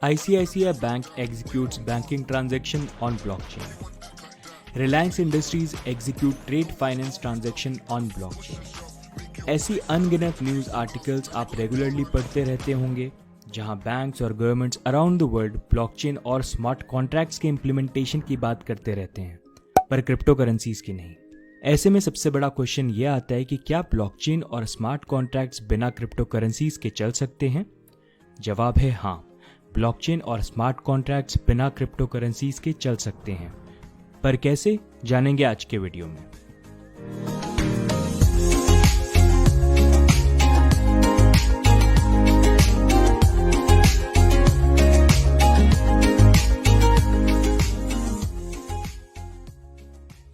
ICICI Bank executes banking transaction on blockchain. Reliance Industries execute trade finance transaction on blockchain. ऐसी अनगिनत news articles आप regularly पढ़ते रहते होंगे जहां बैंक्स और governments around the world blockchain और स्मार्ट कॉन्ट्रैक्ट्स के इम्प्लीमेंटेशन की बात करते रहते हैं, पर क्रिप्टो करेंसीज की नहीं। ऐसे में सबसे बड़ा क्वेश्चन ये आता है कि क्या ब्लॉकचेन और स्मार्ट कॉन्ट्रैक्ट्स बिना क्रिप्टो करेंसीज के चल सकते हैं? जवाब है हाँ, ब्लॉकचेन और स्मार्ट कॉन्ट्रैक्ट्स बिना क्रिप्टो करेंसीज के चल सकते हैं। पर कैसे, जानेंगे आज के वीडियो में।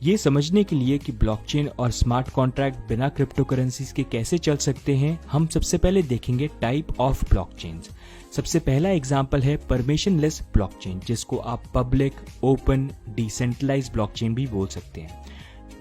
ये समझने के लिए कि ब्लॉकचेन और स्मार्ट कॉन्ट्रैक्ट बिना क्रिप्टो करेंसीज के कैसे चल सकते हैं, हम सबसे पहले देखेंगे टाइप ऑफ ब्लॉकचेन्स। सबसे पहला एग्जांपल है परमिशनलेस ब्लॉकचेन, जिसको आप पब्लिक, ओपन, डिसेंट्रलाइज्ड ब्लॉकचेन भी बोल सकते हैं।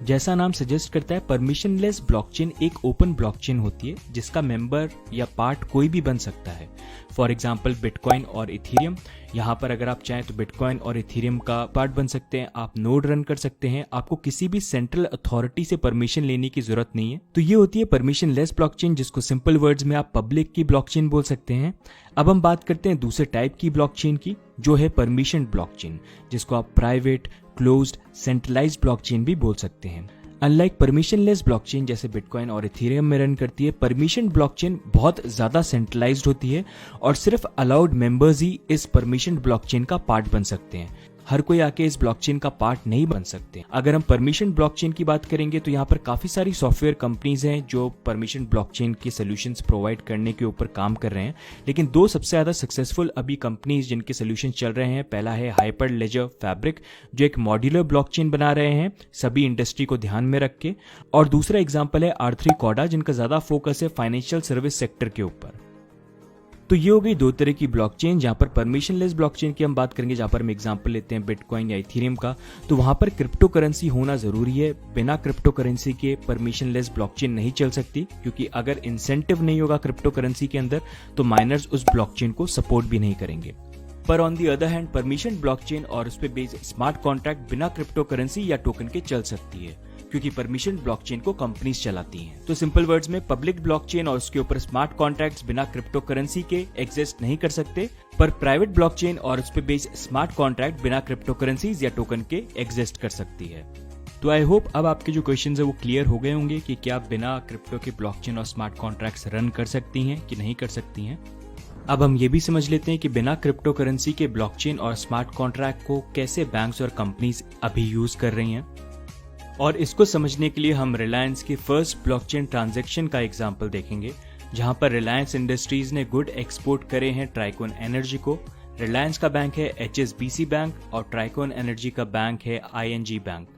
जैसा नाम सजेस्ट करता है, परमिशनलेस ब्लॉकचेन एक ओपन ब्लॉकचेन होती है जिसका मेंबर या पार्ट कोई भी बन सकता है। फॉर एग्जांपल बिटकॉइन और इथेरियम। यहाँ पर अगर आप चाहें तो बिटकॉइन और इथेरियम का पार्ट बन सकते हैं, आप नोड रन कर सकते हैं, आपको किसी भी सेंट्रल अथॉरिटी से परमिशन लेने की जरूरत नहीं है। तो ये होती है परमिशनलेस ब्लॉकचेन, जिसको सिंपल वर्ड्स में आप पब्लिक की ब्लॉकचेन बोल सकते हैं। अब हम बात करते हैं दूसरे टाइप की ब्लॉकचेन की, जो है परमिशन ब्लॉकचेन, जिसको आप प्राइवेट, क्लोज्ड, सेंट्रलाइज्ड ब्लॉकचेन भी बोल सकते हैं। अनलाइक परमिशनलेस ब्लॉकचेन जैसे बिटकॉइन और इथेरियम में रन करती है, परमिशन ब्लॉकचेन बहुत ज्यादा सेंट्रलाइज्ड होती है और सिर्फ अलाउड मेंबर्स ही इस परमिशन ब्लॉकचेन का पार्ट बन सकते हैं। हर कोई आके इस ब्लॉकचेन का पार्ट नहीं बन सकते। अगर हम परमिशन ब्लॉकचेन की बात करेंगे तो यहाँ पर काफी सारी सॉफ्टवेयर कंपनीज हैं जो परमिशन ब्लॉकचेन के सॉल्यूशंस प्रोवाइड करने के ऊपर काम कर रहे हैं, लेकिन दो सबसे ज्यादा सक्सेसफुल अभी कंपनीज जिनके सॉल्यूशन चल रहे हैं, पहला है हाइपरलेजर फैब्रिक, जो एक मॉड्यूलर ब्लॉकचेन बना रहे हैं सभी इंडस्ट्री को ध्यान में रख के, और दूसरा एग्जाम्पल है R3 कॉर्डा, जिनका ज्यादा फोकस है फाइनेंशियल सर्विस सेक्टर के ऊपर। तो ये हो गई दो तरह की ब्लॉकचेन। जहां पर परमिशनलेस ब्लॉकचेन की हम बात करेंगे, जहां पर हम एग्जांपल लेते हैं बिटकॉइन या इथेरियम का, तो वहां पर क्रिप्टो करेंसी होना जरूरी है। बिना क्रिप्टो करेंसी के परमिशनलेस ब्लॉकचेन नहीं चल सकती, क्योंकि अगर इंसेंटिव नहीं होगा क्रिप्टो करेंसी के अंदर तो माइनर्स उस ब्लॉकचेन को सपोर्ट भी नहीं करेंगे। पर on the other hand permission blockchain और उस पे बेस्ड स्मार्ट कॉन्ट्रैक्ट बिना क्रिप्टो करेंसी या टोकन के चल सकती है, क्योंकि परमिशन ब्लॉकचेन को कंपनीज चलाती हैं। तो सिंपल वर्ड्स में पब्लिक ब्लॉकचेन और उसके ऊपर स्मार्ट कॉन्ट्रैक्ट्स बिना क्रिप्टो करेंसी के एग्जिस्ट नहीं कर सकते, पर प्राइवेट ब्लॉकचेन और उस पे बेस्ड स्मार्ट कॉन्ट्रैक्ट बिना क्रिप्टो करेंसीज या टोकन के एग्जिस्ट कर सकती है। तो आई होप अब आपके जो क्वेश्चंस है वो क्लियर हो गए होंगे कि क्या बिना क्रिप्टो के ब्लॉकचेन और स्मार्ट कॉन्ट्रैक्ट्स रन कर सकती हैं कि नहीं कर सकती हैं। अब हम ये भी समझ लेते हैं कि बिना क्रिप्टो करेंसी के ब्लॉकचेन और स्मार्ट कॉन्ट्रैक्ट को कैसे बैंक्स और कंपनीज अभी यूज कर रही हैं। और इसको समझने के लिए हम रिलायंस के फर्स्ट ब्लॉकचेन ट्रांजैक्शन का एग्जांपल देखेंगे, जहां पर रिलायंस इंडस्ट्रीज ने गुड एक्सपोर्ट करे हैं ट्राइकॉन एनर्जी को। रिलायंस का बैंक है HSBC बैंक और ट्राइकॉन एनर्जी का बैंक है ING बैंक।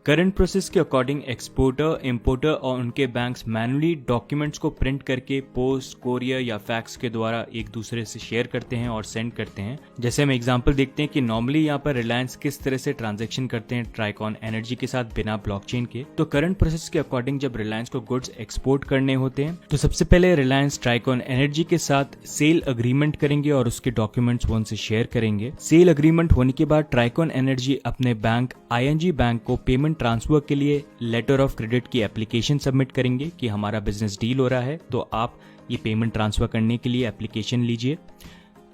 करंट प्रोसेस के अकॉर्डिंग एक्सपोर्टर, इंपोर्टर और उनके बैंक्स मैनुअली डॉक्यूमेंट्स को प्रिंट करके पोस्ट, कोरियर या फैक्स के द्वारा एक दूसरे से शेयर करते हैं और सेंड करते हैं। जैसे हम एग्जांपल देखते हैं कि नॉर्मली यहाँ पर रिलायंस किस तरह से ट्रांजैक्शन करते हैं ट्राइकॉन एनर्जी के साथ बिना ब्लॉकचेन के। तो करंट प्रोसेस के अकॉर्डिंग जब रिलायंस को गुड्स एक्सपोर्ट करने होते हैं तो सबसे पहले रिलायंस ट्राइकॉन एनर्जी के साथ सेल अग्रीमेंट करेंगे और उसके डॉक्यूमेंट्स वो उनसे शेयर करेंगे। सेल अग्रीमेंट होने के बाद ट्राइकॉन एनर्जी अपने बैंक ING बैंक को पेमेंट ट्रांसफर के लिए लेटर ऑफ क्रेडिट की एप्लीकेशन सबमिट करेंगे कि हमारा बिजनेस डील हो रहा है, तो आप ये पेमेंट ट्रांसफर करने के लिए एप्लीकेशन लीजिए।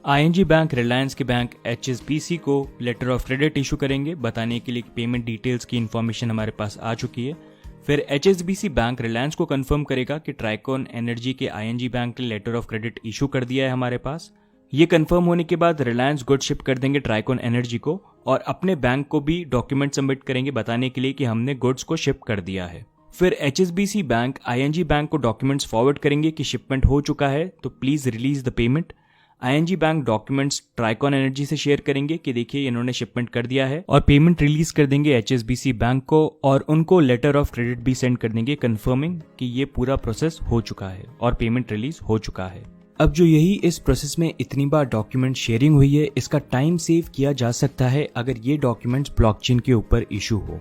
ING बैंक रिलायंस के बैंक HSBC को लेटर ऑफ क्रेडिट इशू करेंगे, बताने के लिए कि पेमेंट डिटेल्स की इंफॉर्मेशन हमारे पास आ चुकी है। फिर HSBC बैंक रिलायंस को कंफर्म करेगा कि ट्राइकॉन एनर्जी के ING बैंक ने लेटर ऑफ क्रेडिट इशू कर दिया है हमारे पास। ये कंफर्म होने के बाद रिलायंस गुड शिप कर देंगे ट्राइकॉन एनर्जी को और अपने बैंक को भी डॉक्यूमेंट सबमिट करेंगे, बताने के लिए कि हमने गुड्स को शिप कर दिया है। फिर HSBC बैंक ING बैंक को डॉक्यूमेंट्स फॉरवर्ड करेंगे कि शिपमेंट हो चुका है, तो please release the payment. ING bank documents Tricon energy से शेयर करेंगे कि देखिए इन्होंने शिपमेंट कर दिया है, और पेमेंट रिलीज कर देंगे HSBC बैंक को और उनको लेटर ऑफ क्रेडिट भी सेंड कर देंगे कंफर्मिंग कि ये पूरा प्रोसेस हो चुका है और पेमेंट रिलीज हो चुका है। अब जो यही इस प्रोसेस में इतनी बार डॉक्यूमेंट शेयरिंग हुई है, इसका टाइम सेव किया जा सकता है अगर ये डॉक्यूमेंट्स ब्लॉकचेन के ऊपर इशू हो।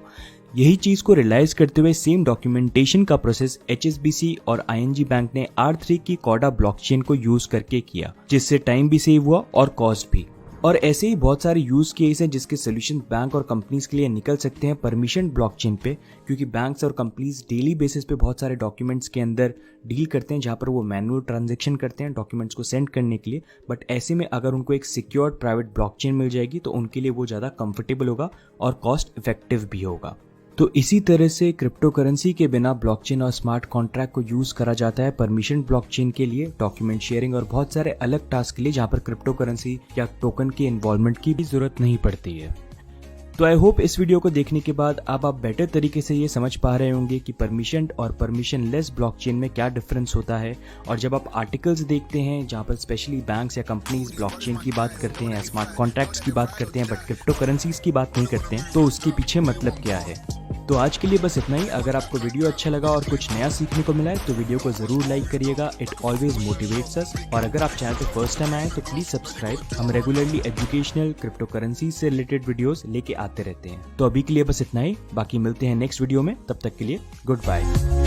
यही चीज को रियलाइज करते हुए सेम डॉक्यूमेंटेशन का प्रोसेस HSBC और ING बैंक ने R3 की कॉडा ब्लॉकचेन को यूज करके किया, जिससे टाइम भी सेव हुआ और कॉस्ट भी। और ऐसे ही बहुत सारे यूज केस हैं जिसके सोल्यूशन बैंक और कंपनीज के लिए निकल सकते हैं परमिशन ब्लॉकचेन पे, क्योंकि बैंक्स और कंपनीज डेली बेसिस पे बहुत सारे डॉक्यूमेंट्स के अंदर डील करते हैं जहां पर वो मैनुअल ट्रांजैक्शन करते हैं डॉक्यूमेंट्स को सेंड करने के लिए। बट ऐसे में अगर उनको एक सिक्योर्ड प्राइवेट ब्लॉकचेन मिल जाएगी तो उनके लिए वो ज़्यादा कंफर्टेबल होगा और कॉस्ट इफेक्टिव भी होगा। तो इसी तरह से क्रिप्टो करेंसी के बिना ब्लॉकचेन और स्मार्ट कॉन्ट्रैक्ट को यूज करा जाता है परमिशन ब्लॉकचेन के लिए, डॉक्यूमेंट शेयरिंग और बहुत सारे अलग टास्क के लिए जहां पर क्रिप्टो करेंसी या टोकन के इन्वॉल्वमेंट की भी जरूरत नहीं पड़ती है। तो आई होप इस वीडियो को देखने के बाद अब आप बेटर तरीके से ये समझ पा रहे होंगे कि परमिशन और परमिशनलेस ब्लॉकचेन में क्या डिफरेंस होता है। और जब आप आर्टिकल्स देखते हैं जहाँ पर स्पेशली बैंक्स या कंपनीज ब्लॉकचेन की बात करते हैं या स्मार्ट कॉन्ट्रैक्ट्स की बात करते हैं बट क्रिप्टो करेंसीज की बात नहीं करते हैं, तो उसके पीछे मतलब क्या है। तो आज के लिए बस इतना ही। अगर आपको वीडियो अच्छा लगा और कुछ नया सीखने को मिला है तो वीडियो को जरूर लाइक करिएगा, इट ऑलवेज मोटिवेट्स अस। और अगर आप चैनल पे फर्स्ट टाइम आए तो प्लीज सब्सक्राइब, हम रेगुलरली एजुकेशनल क्रिप्टो करेंसी से रिलेटेड वीडियोस लेके आते रहते हैं। तो अभी के लिए बस इतना ही, बाकी मिलते हैं नेक्स्ट वीडियो में, तब तक के लिए गुड बाय।